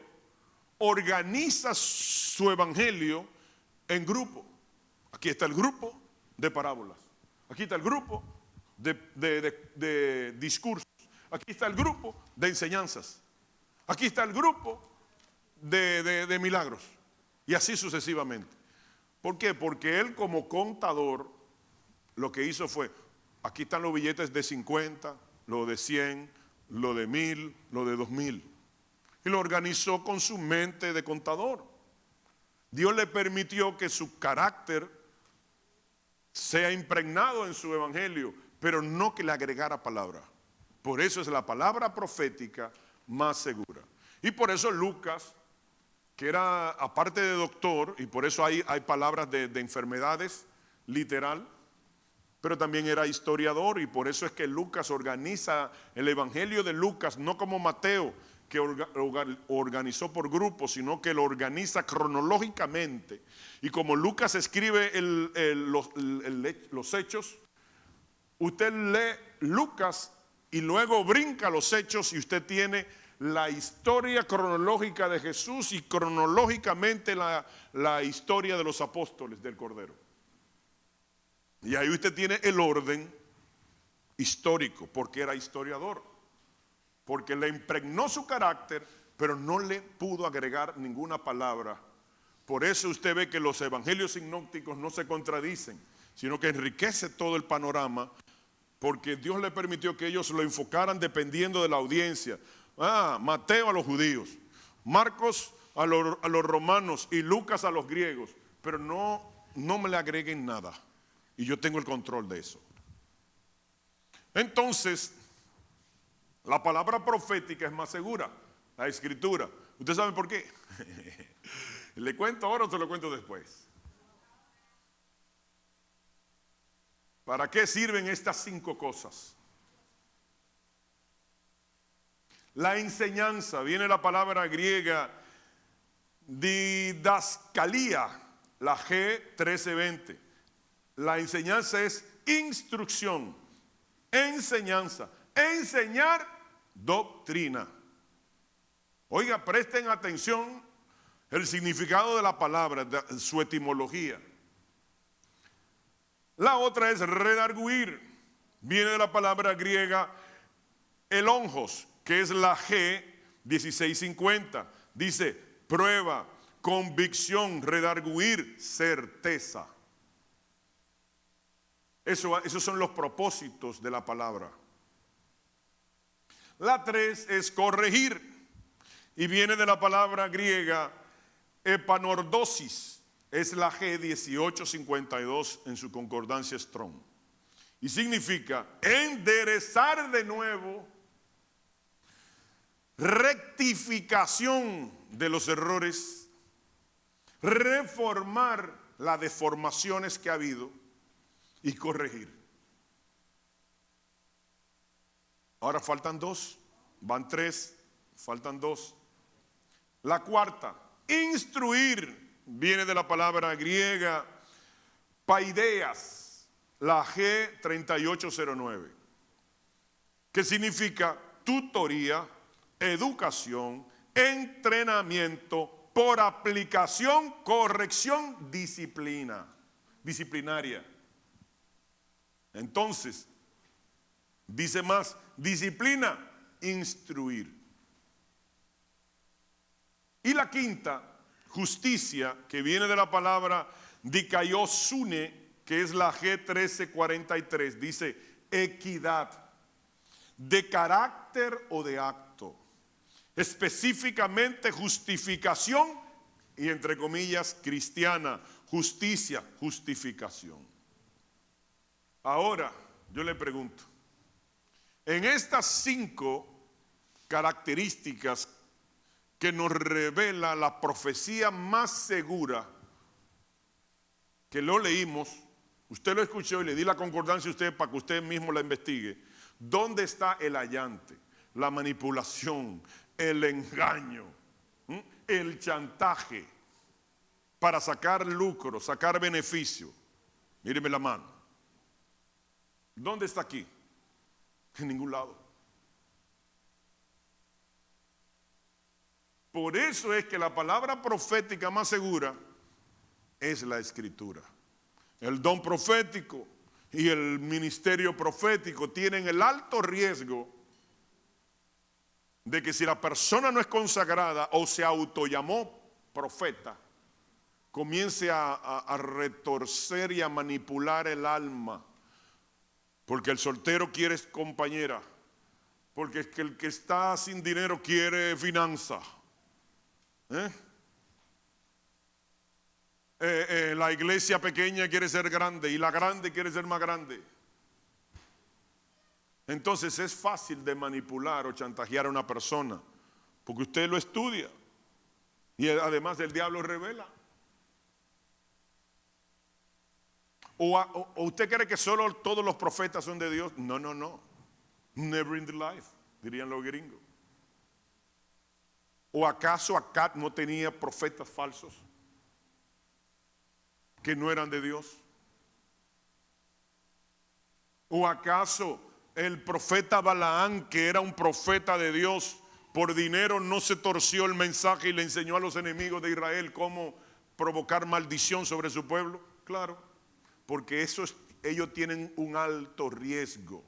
organiza su evangelio en grupo. Aquí está el grupo de parábolas. Aquí está el grupo de discursos. Aquí está el grupo de enseñanzas. Aquí está el grupo de milagros. Y así sucesivamente. ¿Por qué? Porque él como contador lo que hizo fue, aquí están los billetes de 50, lo de 100, lo de 1000, lo de 2000. Y lo organizó con su mente de contador. Dios le permitió que su carácter sea impregnado en su evangelio, pero no que le agregara palabra. Por eso es la palabra profética más segura. Y por eso Lucas, que era aparte de doctor, y por eso hay palabras de enfermedades, literal, pero también era historiador, y por eso es que Lucas organiza el evangelio de Lucas, no como Mateo, que organizó por grupos, sino que lo organiza cronológicamente. Y como Lucas escribe los hechos, usted lee Lucas y luego brinca los hechos y usted tiene la historia cronológica de Jesús y cronológicamente la historia de los apóstoles del Cordero. Y ahí usted tiene el orden histórico, porque era historiador, porque le impregnó su carácter, pero no le pudo agregar ninguna palabra. Por eso usted ve que los evangelios sinópticos no se contradicen, sino que enriquece todo el panorama, porque Dios le permitió que ellos lo enfocaran dependiendo de la audiencia. Mateo a los judíos, Marcos a los romanos y Lucas a los griegos, pero no me le agreguen nada. Y yo tengo el control de eso. Entonces, la palabra profética es más segura, la escritura. ¿Usted sabe por qué? ¿Le cuento ahora o se lo cuento después? ¿Para qué sirven estas 5 cosas? La enseñanza, viene la palabra griega didascalía, la G1320. La enseñanza es instrucción, enseñanza, enseñar doctrina. Oiga, presten atención el significado de la palabra, de su etimología. La otra es redarguir, viene de la palabra griega elonjos, que es la G1650. Dice prueba, convicción, redarguir, certeza. Esos son los propósitos de la palabra. La 3 es corregir y viene de la palabra griega epanordosis, es la G1852 en su concordancia Strong y significa enderezar de nuevo, rectificación de los errores, reformar las deformaciones que ha habido y corregir. Ahora faltan 2, van 3, faltan 2. La cuarta, instruir, viene de la palabra griega paideas, la G3809, que significa tutoría, educación, entrenamiento por aplicación, corrección, disciplinaria. Entonces, dice más, disciplina, instruir. Y la quinta, justicia, que viene de la palabra dikaiosune, que es la G1343, dice equidad, de carácter o de acto, específicamente justificación y entre comillas cristiana, justicia, justificación. Ahora, yo le pregunto, en estas 5 características que nos revela la profecía más segura, que lo leímos, Usted lo escuchó y le di la concordancia a usted para que usted mismo la investigue. ¿Dónde está el allante, la manipulación, el engaño, el chantaje para sacar lucro, sacar beneficio? Míreme la mano. ¿Dónde está aquí? En ningún lado. Por eso es que la palabra profética más segura es la Escritura. El don profético y el ministerio profético tienen el alto riesgo de que si la persona no es consagrada o se autollamó profeta, comience a retorcer y a manipular el alma. Porque el soltero quiere compañera, porque es que el que está sin dinero quiere finanza. La iglesia pequeña quiere ser grande y la grande quiere ser más grande. Entonces es fácil de manipular o chantajear a una persona, porque usted lo estudia y además el diablo revela. ¿O usted cree que solo todos los profetas son de Dios? No, no, no. Never in the life, dirían los gringos. ¿O acaso Acab no tenía profetas falsos que no eran de Dios? ¿O acaso el profeta Balaán, que era un profeta de Dios, por dinero no se torció el mensaje y le enseñó a los enemigos de Israel cómo provocar maldición sobre su pueblo? Claro, porque ellos tienen un alto riesgo.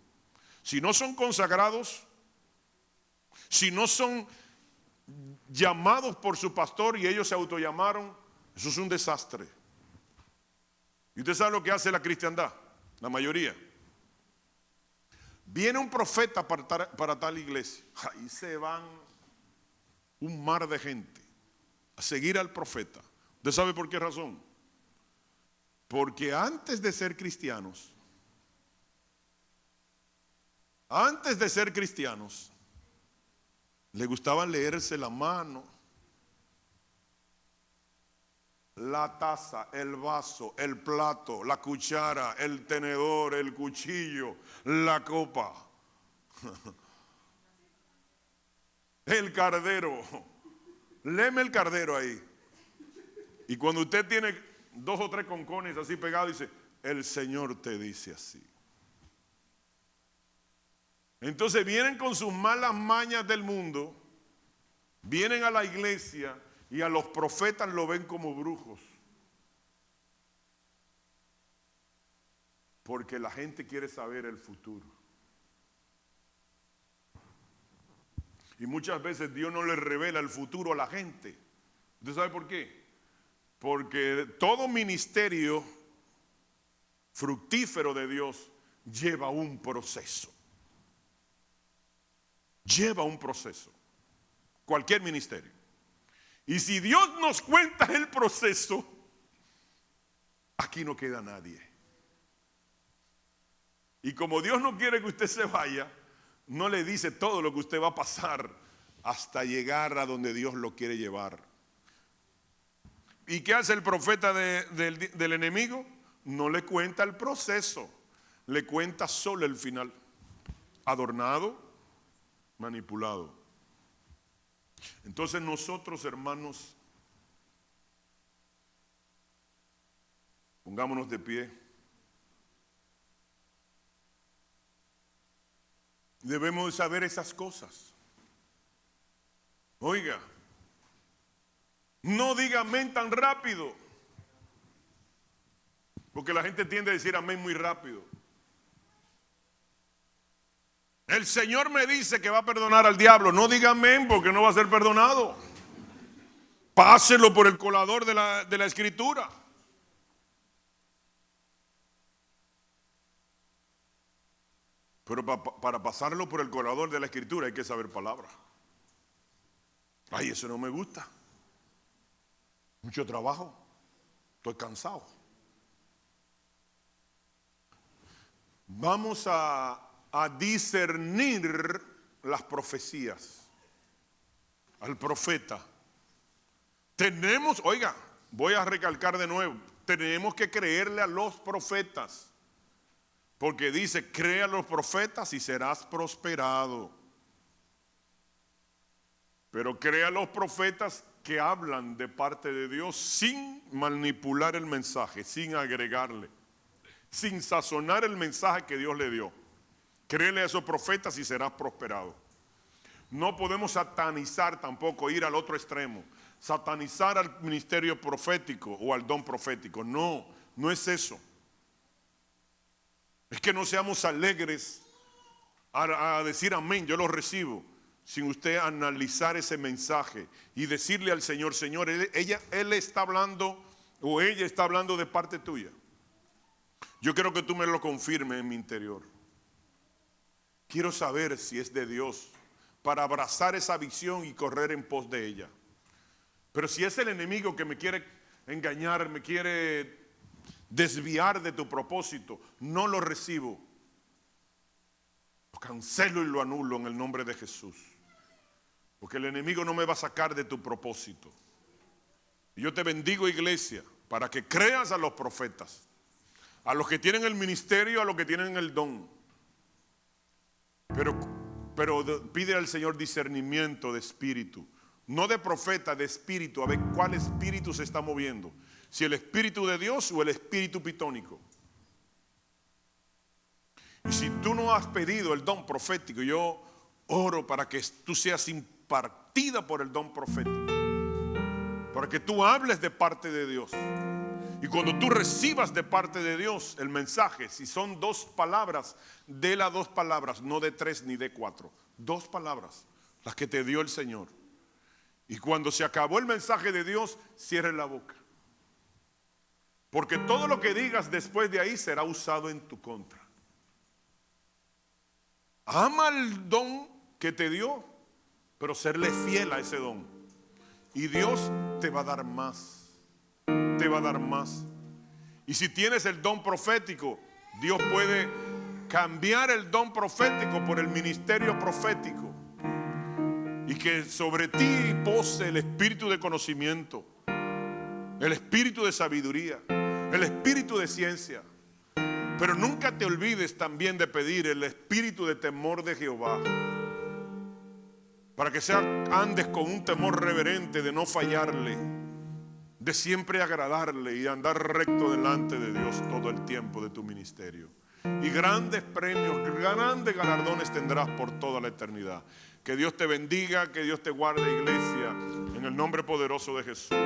Si no son consagrados, si no son llamados por su pastor y ellos se autollamaron, eso es un desastre. ¿Y usted sabe lo que hace la cristiandad? La mayoría. Viene un profeta para tal iglesia. Ahí se van un mar de gente a seguir al profeta. ¿Usted sabe por qué razón? Porque antes de ser cristianos, le gustaba leerse la mano, la taza, el vaso, el plato, la cuchara, el tenedor, el cuchillo, la copa, el cardero. Léeme el cardero ahí. Y cuando usted tiene 2 o 3 concones así pegados, dice: el Señor te dice así. Entonces vienen con sus malas mañas del mundo, vienen a la iglesia y a los profetas lo ven como brujos. Porque la gente quiere saber el futuro. Y muchas veces Dios no le revela el futuro a la gente. ¿Usted sabe por qué? Porque todo ministerio fructífero de Dios lleva un proceso. Lleva un proceso. Cualquier ministerio. Y si Dios nos cuenta el proceso, aquí no queda nadie. Y como Dios no quiere que usted se vaya, no le dice todo lo que usted va a pasar hasta llegar a donde Dios lo quiere llevar. ¿Y qué hace el profeta del enemigo? No le cuenta el proceso, le cuenta solo el final. Adornado, manipulado. Entonces nosotros, hermanos, pongámonos de pie. Debemos saber esas cosas. Oiga, no diga amén tan rápido, porque la gente tiende a decir amén muy rápido. El Señor me dice que va a perdonar al diablo. No diga amén, porque no va a ser perdonado. Páselo por el colador de la Escritura. Pero para pasarlo por el colador de la Escritura hay que saber palabra. Ay, eso no me gusta. Mucho trabajo. Estoy cansado. Vamos a discernir las profecías. Al profeta. Tenemos, oiga, voy a recalcar de nuevo, tenemos que creerle a los profetas. Porque dice, cree a los profetas y serás prosperado. Pero cree a los profetas que hablan de parte de Dios sin manipular el mensaje, sin agregarle, sin sazonar el mensaje que Dios le dio. Créele a esos profetas y serás prosperado. No podemos satanizar tampoco, ir al otro extremo, satanizar al ministerio profético o al don profético. No, no es eso. Es que no seamos alegres a decir amén, yo lo recibo, sin usted analizar ese mensaje y decirle al Señor, Señor, él está hablando o ella está hablando de parte tuya. Yo quiero que tú me lo confirmes en mi interior. Quiero saber si es de Dios para abrazar esa visión y correr en pos de ella. Pero si es el enemigo que me quiere engañar, me quiere desviar de tu propósito, no lo recibo. Lo cancelo y lo anulo en el nombre de Jesús. Porque el enemigo no me va a sacar de tu propósito. Y yo te bendigo, iglesia, para que creas a los profetas, a los que tienen el ministerio, a los que tienen el don. Pero pide al Señor discernimiento de espíritu, no de profeta, de espíritu, a ver cuál espíritu se está moviendo, si el espíritu de Dios o el espíritu pitónico. Y si tú no has pedido el don profético, yo oro para que tú seas impartida por el don profético, para que tú hables de parte de Dios. Y cuando tú recibas de parte de Dios el mensaje, si son 2 palabras, de las 2 palabras, no de 3 ni de 4, 2 palabras, las que te dio el Señor. Y cuando se acabó el mensaje de Dios, cierre la boca. Porque todo lo que digas después de ahí será usado en tu contra. Ama el don que te dio, pero serle fiel a ese don. Y Dios te va a dar más. Te va a dar más. Y si tienes el don profético, Dios puede cambiar el don profético por el ministerio profético. Y que sobre ti pose el espíritu de conocimiento, el espíritu de sabiduría, el espíritu de ciencia. Pero nunca te olvides también de pedir el espíritu de temor de Jehová, para que andes con un temor reverente de no fallarle, de siempre agradarle y andar recto delante de Dios todo el tiempo de tu ministerio. Y grandes premios, grandes galardones tendrás por toda la eternidad. Que Dios te bendiga, que Dios te guarde, iglesia, en el nombre poderoso de Jesús.